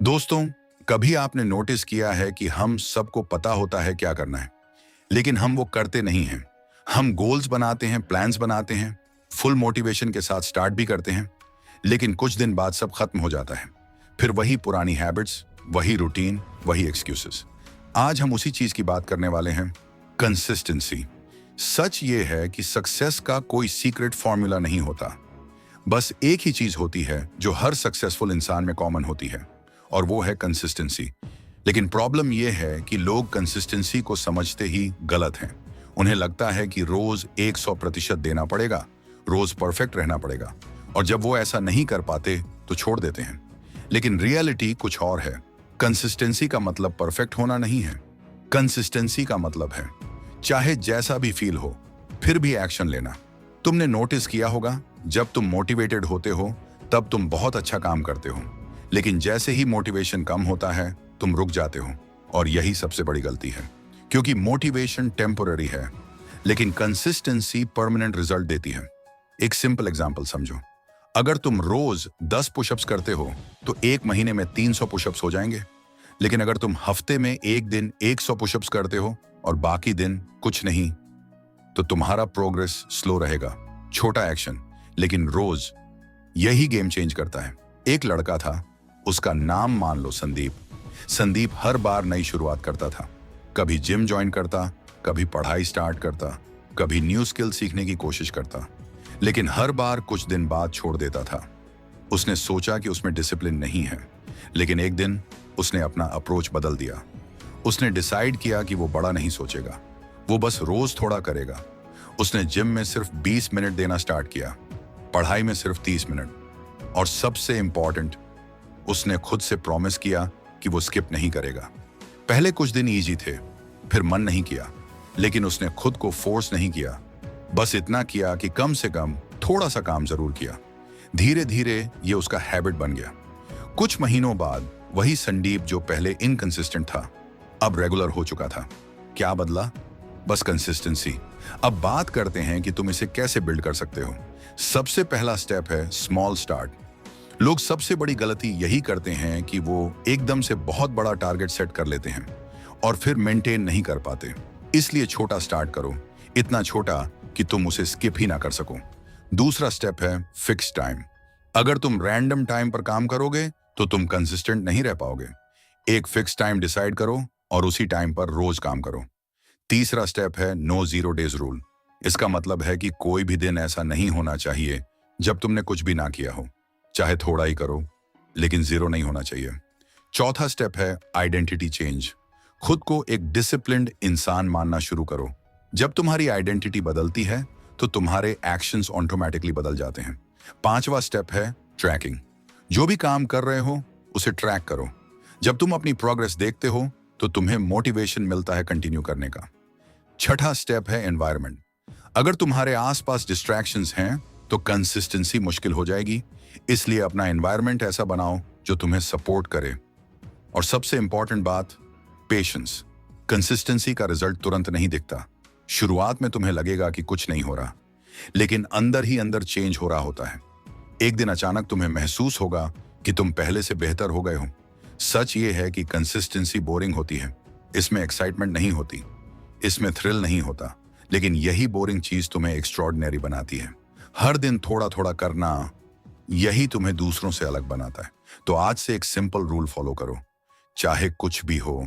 दोस्तों, कभी आपने नोटिस किया है कि हम सबको पता होता है क्या करना है, लेकिन हम वो करते नहीं हैं। हम गोल्स बनाते हैं, प्लान्स बनाते हैं, फुल मोटिवेशन के साथ स्टार्ट भी करते हैं, लेकिन कुछ दिन बाद सब खत्म हो जाता है। फिर वही पुरानी हैबिट्स, वही रूटीन, वही एक्सक्यूजेस। आज हम उसी चीज की बात करने वाले हैं, कंसिस्टेंसी। सच ये है कि सक्सेस का कोई सीक्रेट फॉर्मूला नहीं होता। बस एक ही चीज होती है जो हर सक्सेसफुल इंसान में कॉमन होती है, और वो है कंसिस्टेंसी। लेकिन प्रॉब्लम यह है कि लोग कंसिस्टेंसी को समझते ही गलत हैं। उन्हें लगता है कि रोज 100% देना पड़ेगा, रोज परफेक्ट रहना पड़ेगा, और जब वो ऐसा नहीं कर पाते तो छोड़ देते हैं। लेकिन रियलिटी कुछ और है। कंसिस्टेंसी का मतलब परफेक्ट होना नहीं है। कंसिस्टेंसी का मतलब है चाहे जैसा भी फील हो, फिर भी एक्शन लेना। तुमने नोटिस किया होगा, जब तुम मोटिवेटेड होते हो तब तुम बहुत अच्छा काम करते हो, लेकिन जैसे ही मोटिवेशन कम होता है तुम रुक जाते हो। और यही सबसे बड़ी गलती है, क्योंकि मोटिवेशन टेम्पोररी है, लेकिन कंसिस्टेंसी परमानेंट रिजल्ट देती है। एक सिंपल एग्जांपल समझो। अगर तुम रोज 10 पुशअप्स करते हो तो एक महीने में 300 पुशअप्स हो जाएंगे। लेकिन अगर तुम हफ्ते में एक दिन 100 पुशअप्स करते हो और बाकी दिन कुछ नहीं, तो तुम्हारा प्रोग्रेस स्लो रहेगा। छोटा एक्शन, लेकिन रोज, यही गेम चेंज करता है। एक लड़का था, उसका नाम मान लो संदीप। संदीप हर बार नई शुरुआत करता था। कभी जिम ज्वाइन करता, कभी पढ़ाई स्टार्ट करता, कभी न्यू स्किल सीखने की कोशिश करता, लेकिन हर बार कुछ दिन बाद छोड़ देता था। उसने सोचा कि उसमें डिसिप्लिन नहीं है, लेकिन एक दिन उसने अपना अप्रोच बदल दिया। उसने डिसाइड किया कि वो बड़ा नहीं सोचेगा, वो बस रोज थोड़ा करेगा। उसने जिम में सिर्फ 20 मिनट देना स्टार्ट किया, पढ़ाई में सिर्फ 30 मिनट, और सबसे इंपॉर्टेंट, उसने खुद से प्रॉमिस किया कि वो स्किप नहीं करेगा। पहले कुछ दिन इजी थे, फिर मन नहीं किया, लेकिन उसने खुद को फोर्स नहीं किया, बस इतना किया कि कम से कम थोड़ा सा काम जरूर किया। धीरे धीरे ये उसका हैबिट बन गया। कुछ महीनों बाद वही संदीप जो पहले इनकंसिस्टेंट था, अब रेगुलर हो चुका था। क्या बदला? बस कंसिस्टेंसी। अब बात करते हैं कि तुम इसे कैसे बिल्ड कर सकते हो। सबसे पहला स्टेप है स्मॉल स्टार्ट। लोग सबसे बड़ी गलती यही करते हैं कि वो एकदम से बहुत बड़ा टारगेट सेट कर लेते हैं और फिर मेंटेन नहीं कर पाते। इसलिए छोटा स्टार्ट करो, इतना छोटा कि तुम उसे स्किप ही ना कर सको। दूसरा स्टेप है फिक्स टाइम। अगर तुम रैंडम टाइम पर काम करोगे तो तुम कंसिस्टेंट नहीं रह पाओगे। एक फिक्स टाइम डिसाइड करो और उसी टाइम पर रोज काम करो। तीसरा स्टेप है नो जीरो डेज रूल। इसका मतलब है कि कोई भी दिन ऐसा नहीं होना चाहिए जब तुमने कुछ भी ना किया हो। चाहे थोड़ा ही करो, लेकिन जीरो नहीं होना चाहिए। चौथा स्टेप है आइडेंटिटी चेंज। खुद को एक डिसिप्लिन्ड इंसान मानना शुरू करो। जब तुम्हारी आइडेंटिटी बदलती है तो तुम्हारे एक्शंस ऑटोमेटिकली बदल जाते हैं। पांचवा स्टेप है ट्रैकिंग। जो भी काम कर रहे हो उसे ट्रैक करो। जब तुम अपनी प्रोग्रेस देखते हो तो तुम्हें मोटिवेशन मिलता है कंटिन्यू करने का। छठा स्टेप है एनवायरनमेंट। अगर तुम्हारे आसपास डिस्ट्रैक्शंस हैं तो कंसिस्टेंसी मुश्किल हो जाएगी। इसलिए अपना एनवायरनमेंट ऐसा बनाओ जो तुम्हें सपोर्ट करे। और सबसे इंपॉर्टेंट बात, पेशेंस। कंसिस्टेंसी का रिजल्ट तुरंत नहीं दिखता। शुरुआत में तुम्हें लगेगा कि कुछ नहीं हो रहा, लेकिन अंदर ही अंदर चेंज हो रहा होता है। एक दिन अचानक तुम्हें महसूस होगा कि तुम पहले से बेहतर हो गए हो। सच ये है कि कंसिस्टेंसी बोरिंग होती है। इसमें एक्साइटमेंट नहीं होती, इसमें थ्रिल नहीं होता, लेकिन यही बोरिंग चीज तुम्हें एक्स्ट्रॉर्डिनरी बनाती है। हर दिन थोड़ा थोड़ा करना, यही तुम्हें दूसरों से अलग बनाता है। तो आज से एक सिंपल रूल फॉलो करो। चाहे कुछ भी हो,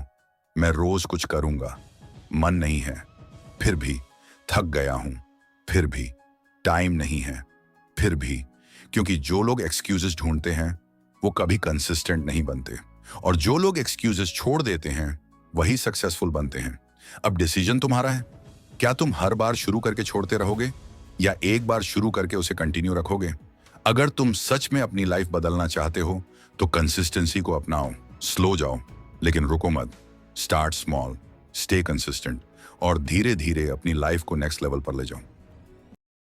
मैं रोज कुछ करूंगा। मन नहीं है, फिर भी। थक गया हूं, फिर भी। टाइम नहीं है, फिर भी। क्योंकि जो लोग एक्सक्यूजेस ढूंढते हैं वो कभी कंसिस्टेंट नहीं बनते, और जो लोग एक्सक्यूजेस छोड़ देते हैं वही सक्सेसफुल बनते हैं। अब डिसीजन तुम्हारा है। क्या तुम हर बार शुरू करके छोड़ते रहोगे, या एक बार शुरू करके उसे कंटिन्यू रखोगे? अगर तुम सच में अपनी लाइफ बदलना चाहते हो तो कंसिस्टेंसी को अपनाओ। स्लो जाओ, लेकिन रुको मत। स्टार्ट स्मॉल, स्टे कंसिस्टेंट, और धीरे धीरे अपनी लाइफ को नेक्स्ट लेवल पर ले जाओ।